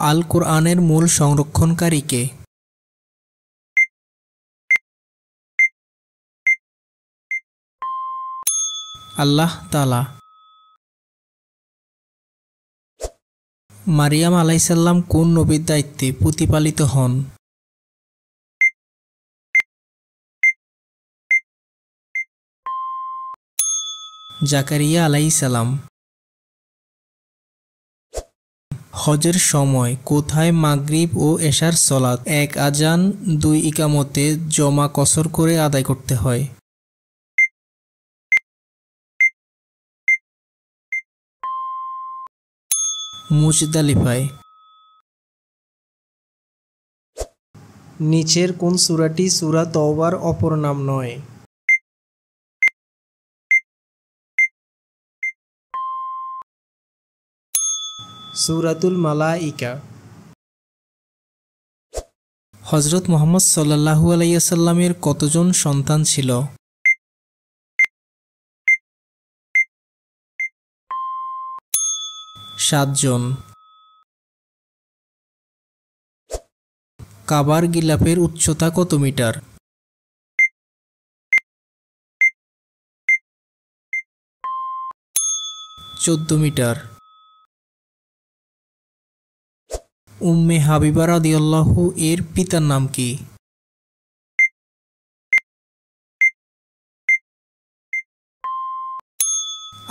আল কুরআনের মূল সংরক্ষণকারী কে? আল্লাহ তাআলা। মারিয়াম আলাইহিসসালাম কোন নবীর দায়িত্বে প্রতিপালিত হন? জাকারিয়া আলাইহিসসালাম। হজের সময় কোথায় মাগরিব ও এশার সালাত এক আজান দুই ইকামতে জমা কসর করে আদায় করতে হয়? মুজদালিফায়। নিচের কোন সূরাটি সূরা তওবার অপর নাম নয়? সূরাতুল মালাইকা। হযরত মুহাম্মদ সাল্লাল্লাহু আলাইহি ওয়াসাল্লামের কতজন সন্তান ছিল? 7 জন। কাবার গিলাফের উচ্চতা কত মিটার? 14 মিটার। উম্মে হাবিবা রাদিয়াল্লাহু এর পিতার নাম কি?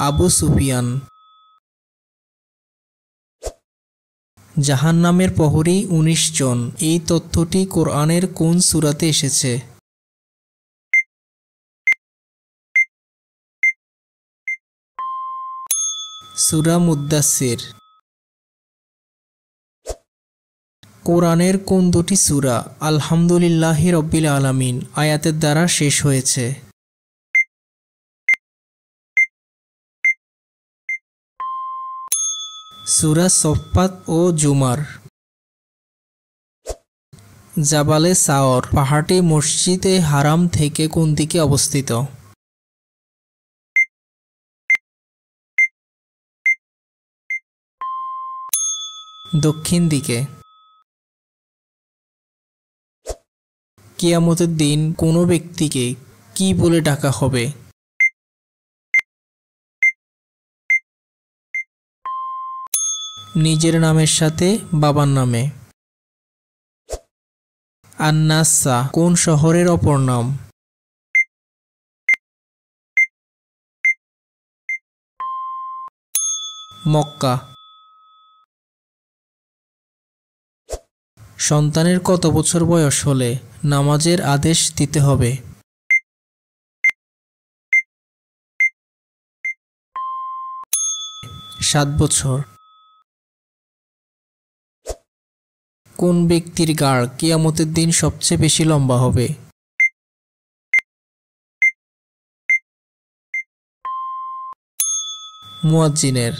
আবু সুফিয়ান। জাহান্নামের প্রহরী 19 জন, এই তথ্যটি কোরআনের কোন সূরাতে এসেছে? সূরা মুদ্দাসসির। কোরআনের কোন দুটি সূরা আলহামদুলিল্লাহি রাব্বিল আলামিন আয়াতের দ্বারা শেষ হয়েছে? সূরা সফফাত ও জুমার। জাবালে সাওর পাহাড়টি মসজিদে হারাম থেকে কোন দিকে অবস্থিত? দক্ষিণ দিকে। কিয়ামতের দিন কোনো ব্যক্তিকে কি বলে ডাকা হবে? নিজের নামের সাথে বাবার নামে। আন-নাসা কোন শহরের অপর নাম? মক্কা। সন্তানের কত বছর বয়স হলে নামাজের আদেশ দিতে হবে? 7 বছর। কোন ব্যক্তির গাড় কিয়ামতের দিন সবচেয়ে বেশি লম্বা হবে? মুয়াজ্জিনের।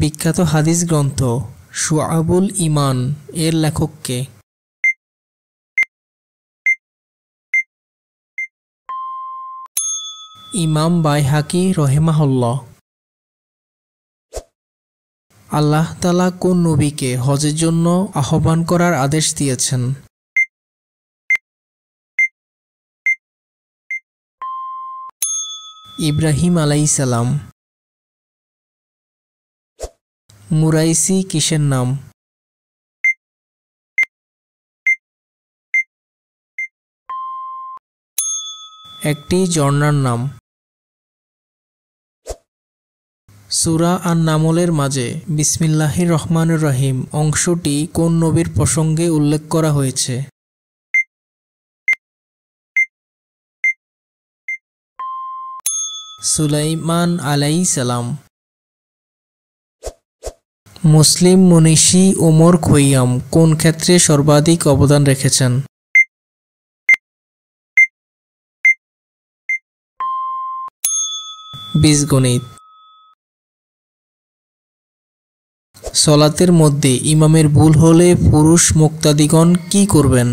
বিখ্যাত হাদিস গ্রন্থ শুআবুল ঈমান এর লেখক কে? ইমাম বাইহাকী রাহিমাহুল্লাহ। আল্লাহ তাআলা কোন নবীকে হজের জন্য আহ্বান করার আদেশ দিয়েছেন? ইব্রাহিম আলাইহিসসালাম। মুরাইসি কিসের নাম? একটি ঝর্ণার নাম। সূরা আন-নামলের মাঝে বিসমিল্লাহির রহমানির রহিম অংশটি কোন নবীর প্রসঙ্গে উল্লেখ করা হয়েছে? সুলাইমান আলাইহিসসালাম। মুসলিম মনীষী ওমর খৈয়াম কোন ক্ষেত্রে সর্বাধিক অবদান রেখেছেন? বীজগণিত। সলাতের মধ্যে ইমামের ভুল হলে পুরুষ মুক্তাদিগণ কি করবেন?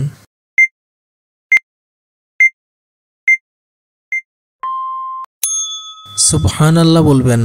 সুবহানাল্লাহ বলবেন।